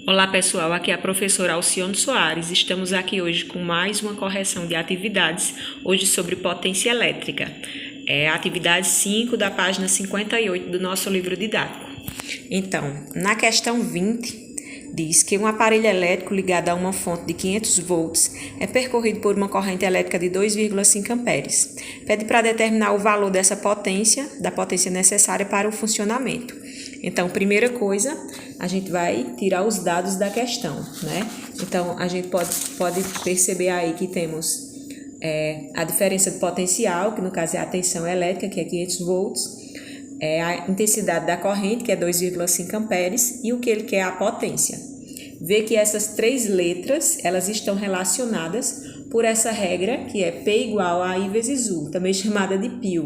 Olá pessoal, aqui é a professora Alcione Soares. Estamos aqui hoje com mais uma correção de atividades, hoje sobre potência elétrica. É a atividade 5 da página 58 do nosso livro didático. Então, na questão 20, diz que um aparelho elétrico ligado a uma fonte de 500 volts é percorrido por uma corrente elétrica de 2,5 amperes. Pede para determinar o valor dessa potência, da potência necessária para o funcionamento. Então, primeira coisa, a gente vai tirar os dados da questão, né? Então, a gente pode perceber aí que temos a diferença de potencial, que no caso é a tensão elétrica, que é 500 volts, a intensidade da corrente, que é 2,5 amperes, e o que ele quer é a potência. Vê que essas três letras, elas estão relacionadas por essa regra, que é P igual a I vezes U, também chamada de π,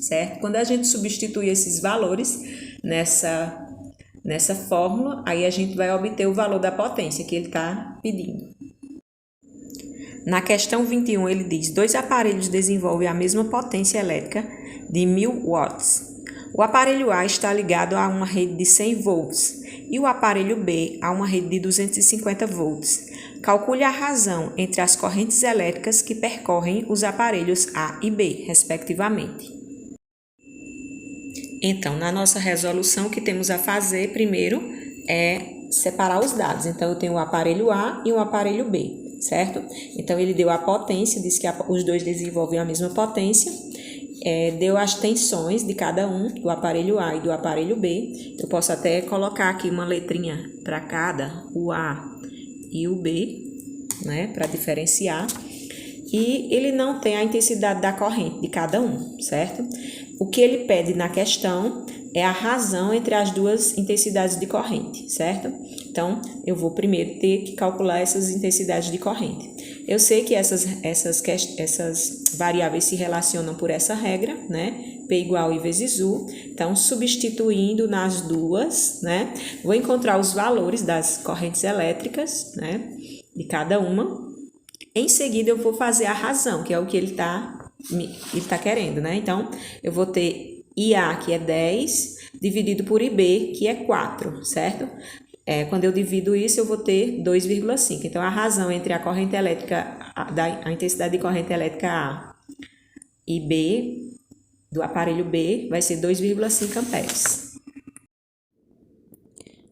certo? Quando a gente substitui esses valores nessa fórmula, aí a gente vai obter o valor da potência que ele está pedindo. Na questão 21, ele diz: dois aparelhos desenvolvem a mesma potência elétrica de 1000 watts. O aparelho A está ligado a uma rede de 100 volts e o aparelho B a uma rede de 250 volts. Calcule a razão entre as correntes elétricas que percorrem os aparelhos A e B, respectivamente. Então, na nossa resolução, o que temos a fazer primeiro é separar os dados. Então, eu tenho o aparelho A e o aparelho B, certo? Então, ele deu a potência, disse que os dois desenvolvem a mesma potência, deu as tensões de cada um, do aparelho A e do aparelho B. Eu posso até colocar aqui uma letrinha para cada, o A e o B, né, para diferenciar. E ele não tem a intensidade da corrente de cada um, certo? O que ele pede na questão é a razão entre as duas intensidades de corrente, certo? Então, eu vou primeiro ter que calcular essas intensidades de corrente. Eu sei que essas variáveis se relacionam por essa regra, né? P igual a I vezes U. Então, substituindo nas duas, né? Vou encontrar os valores das correntes elétricas, né? De cada uma. Em seguida, eu vou fazer a razão, que é o que ele tá querendo, né? Então, eu vou ter IA, que é 10, dividido por IB, que é 4, certo? Quando eu divido isso, eu vou ter 2,5. Então, a razão entre a corrente elétrica, a intensidade de corrente elétrica A e B, do aparelho B, vai ser 2,5 amperes.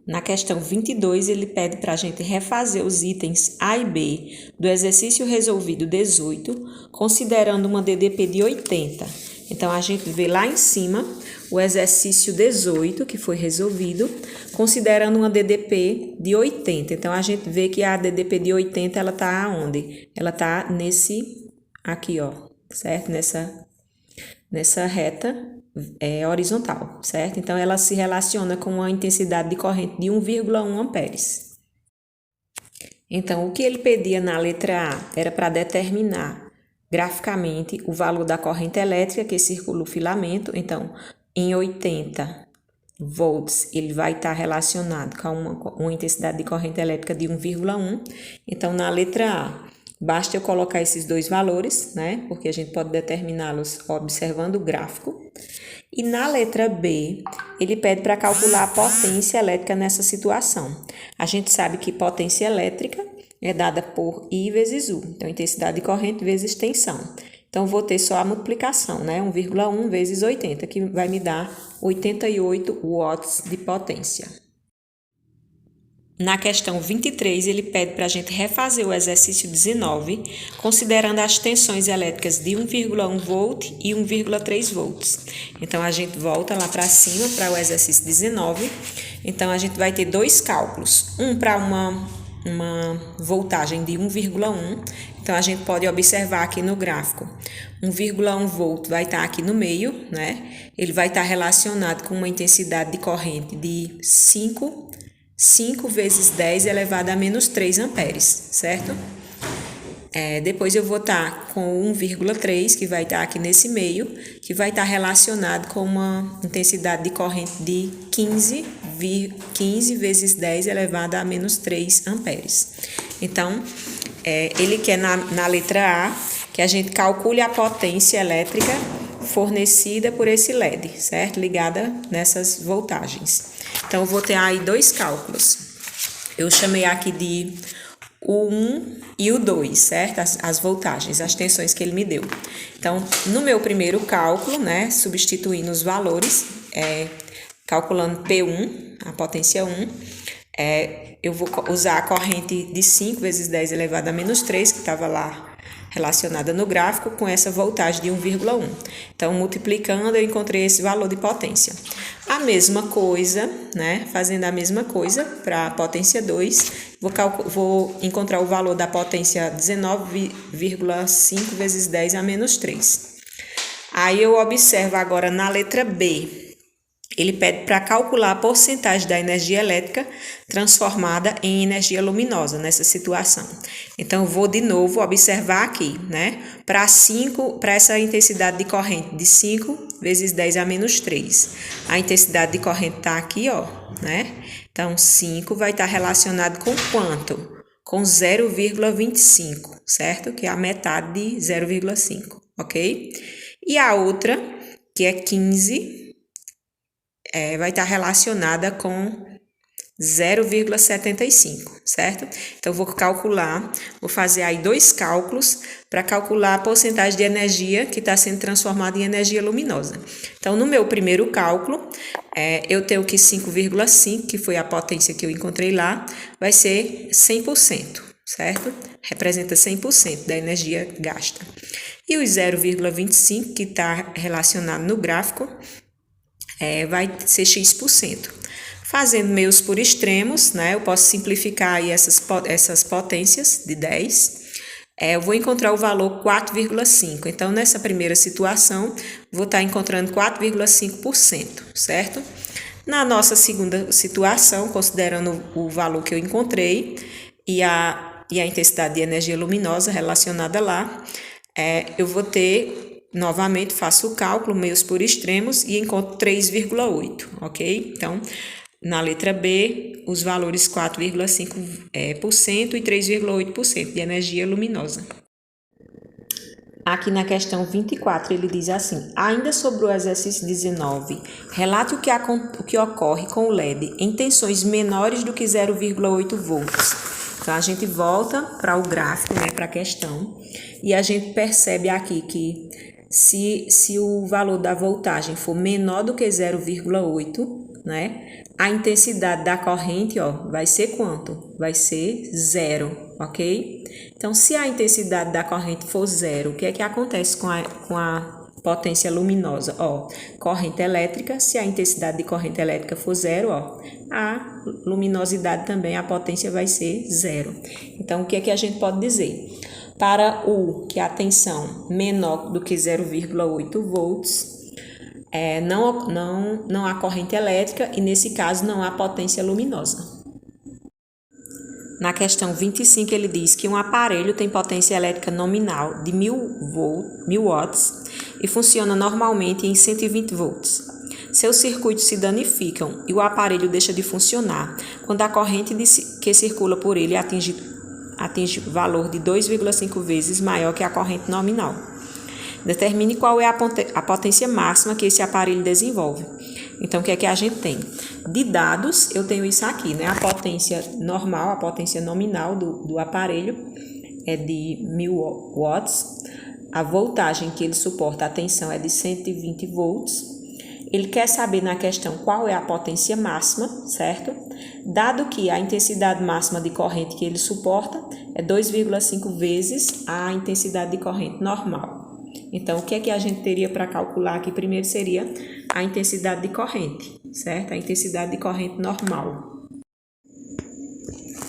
Na questão 22, ele pede para a gente refazer os itens A e B do exercício resolvido 18, considerando uma DDP de 80. Então, a gente vê lá em cima o exercício 18, que foi resolvido, considerando uma DDP de 80. Então, a gente vê que a DDP de 80, ela está onde? Ela está aqui, ó, certo? Nessa reta horizontal, certo? Então, ela se relaciona com uma intensidade de corrente de 1,1 amperes. Então, o que ele pedia na letra A era para determinar graficamente o valor da corrente elétrica que circula o filamento. Então, em 80 volts, ele vai estar relacionado com uma intensidade de corrente elétrica de 1,1. Então, na letra A, basta eu colocar esses dois valores, né? Porque a gente pode determiná-los observando o gráfico. E na letra B, ele pede para calcular a potência elétrica nessa situação. A gente sabe que potência elétrica é dada por I vezes U. Então, intensidade de corrente vezes tensão. Então, vou ter só a multiplicação, né? 1,1 vezes 80, que vai me dar 88 watts de potência. Na questão 23, ele pede para a gente refazer o exercício 19, considerando as tensões elétricas de 1,1 volt e 1,3 volts. Então, a gente volta lá para cima para o exercício 19. Então, a gente vai ter dois cálculos. Um para uma voltagem de 1,1. Então, a gente pode observar aqui no gráfico. 1,1 volt vai estar aqui no meio, né? Ele vai estar relacionado com uma intensidade de corrente de 5 vezes 10 elevado a menos 3 amperes, certo? Depois eu vou estar com 1,3, que vai estar aqui nesse meio, que vai estar relacionado com uma intensidade de corrente de 15 vezes 10 elevado a menos 3 amperes. Então, ele quer na letra A que a gente calcule a potência elétrica fornecida por esse LED, certo? Ligada nessas voltagens. Então, eu vou ter aí dois cálculos. eu chamei aqui de o 1 e o 2, certo? As voltagens, as tensões que ele me deu. Então, no meu primeiro cálculo, né, substituindo os valores, calculando P1, a potência 1, eu vou usar a corrente de 5 vezes 10 elevado a menos 3, que estava lá relacionada no gráfico, com essa voltagem de 1,1. Então, multiplicando, eu encontrei esse valor de potência. A mesma coisa, né? Fazendo a mesma coisa para a potência 2, vou encontrar o valor da potência 19,5 vezes 10 a menos 3. Aí eu observo agora na letra B. Ele pede para calcular a porcentagem da energia elétrica transformada em energia luminosa nessa situação. Então, eu vou de novo observar aqui, né? Para essa intensidade de corrente de 5 vezes 10 a menos 3. A intensidade de corrente está aqui, ó, né? Então, 5 vai estar relacionado com quanto? Com 0,25, certo? Que é a metade de 0,5, ok? E a outra, que é 15... vai estar relacionada com 0,75, certo? Então, vou fazer aí 2 cálculos para calcular a porcentagem de energia que está sendo transformada em energia luminosa. Então, no meu primeiro cálculo, eu tenho que 5,5, que foi a potência que eu encontrei lá, vai ser 100%, certo? Representa 100% da energia gasta. E os 0,25, que está relacionado no gráfico, vai ser x%. Fazendo meios por extremos, né, eu posso simplificar aí essas potências de 10. Eu vou encontrar o valor 4,5. Então, nessa primeira situação, vou estar encontrando 4,5%, certo? Na nossa segunda situação, considerando o valor que eu encontrei e a intensidade de energia luminosa relacionada lá, eu vou ter... Novamente, faço o cálculo, meios por extremos, e encontro 3,8, ok? Então, na letra B, os valores 4,5% e 3,8% de energia luminosa. Aqui na questão 24, ele diz assim: ainda sobre o exercício 19, relate o que ocorre com o LED em tensões menores do que 0,8 volts. Então, a gente volta para o gráfico, né, para a questão, e a gente percebe aqui que se o valor da voltagem for menor do que 0,8, né, a intensidade da corrente, ó, vai ser quanto? Vai ser 0, ok? Então, se a intensidade da corrente for 0, o que é que acontece com a potência luminosa? Ó, corrente elétrica, se a intensidade de corrente elétrica for 0, ó, a luminosidade também, a potência vai ser 0. Então, o que é que a gente pode dizer? Para que é a tensão menor do que 0,8 volts, não há corrente elétrica e, nesse caso, não há potência luminosa. Na questão 25, ele diz que um aparelho tem potência elétrica nominal de 1000 watts e funciona normalmente em 120 volts. Seus circuitos se danificam e o aparelho deixa de funcionar quando a corrente que circula por ele atinge valor de 2,5 vezes maior que a corrente nominal. Determine qual é a potência máxima que esse aparelho desenvolve. Então, o que é que a gente tem? De dados, eu tenho isso aqui, né? A potência normal, a potência nominal do aparelho é de 1000 watts. A voltagem que ele suporta, a tensão, é de 120 volts. Ele quer saber na questão qual é a potência máxima, certo? Dado que a intensidade máxima de corrente que ele suporta é 2,5 vezes a intensidade de corrente normal. Então, o que é que a gente teria para calcular aqui primeiro seria a intensidade de corrente, certo? A intensidade de corrente normal.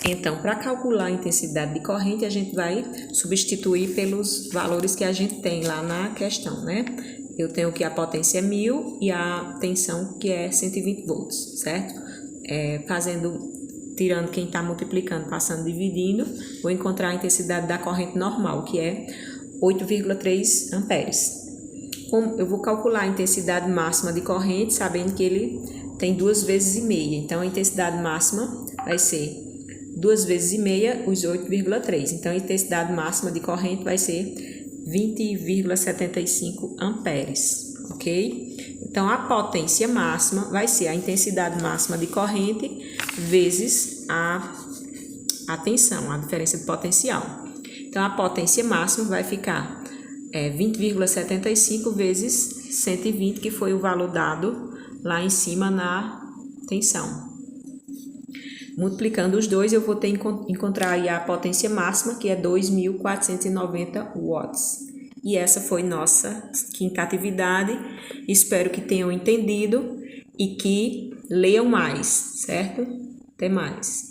Então, para calcular a intensidade de corrente, a gente vai substituir pelos valores que a gente tem lá na questão, né? Eu tenho que a potência é 1000 e a tensão que é 120 volts, certo? Tirando quem está multiplicando, passando, dividindo, vou encontrar a intensidade da corrente normal, que é 8,3 amperes. Eu vou calcular a intensidade máxima de corrente, sabendo que ele tem 2 vezes e meia. Então, a intensidade máxima vai ser 2 vezes e meia, os 8,3. Então, a intensidade máxima de corrente vai ser 20,75 amperes, ok? Então, a potência máxima vai ser a intensidade máxima de corrente vezes a a tensão, a diferença de potencial. Então, a potência máxima vai ficar 20,75 vezes 120, que foi o valor dado lá em cima na tensão. Multiplicando os dois, eu vou ter que encontrar aí a potência máxima, que é 2.490 watts. E essa foi nossa quinta atividade. Espero que tenham entendido e que leiam mais, certo? Até mais.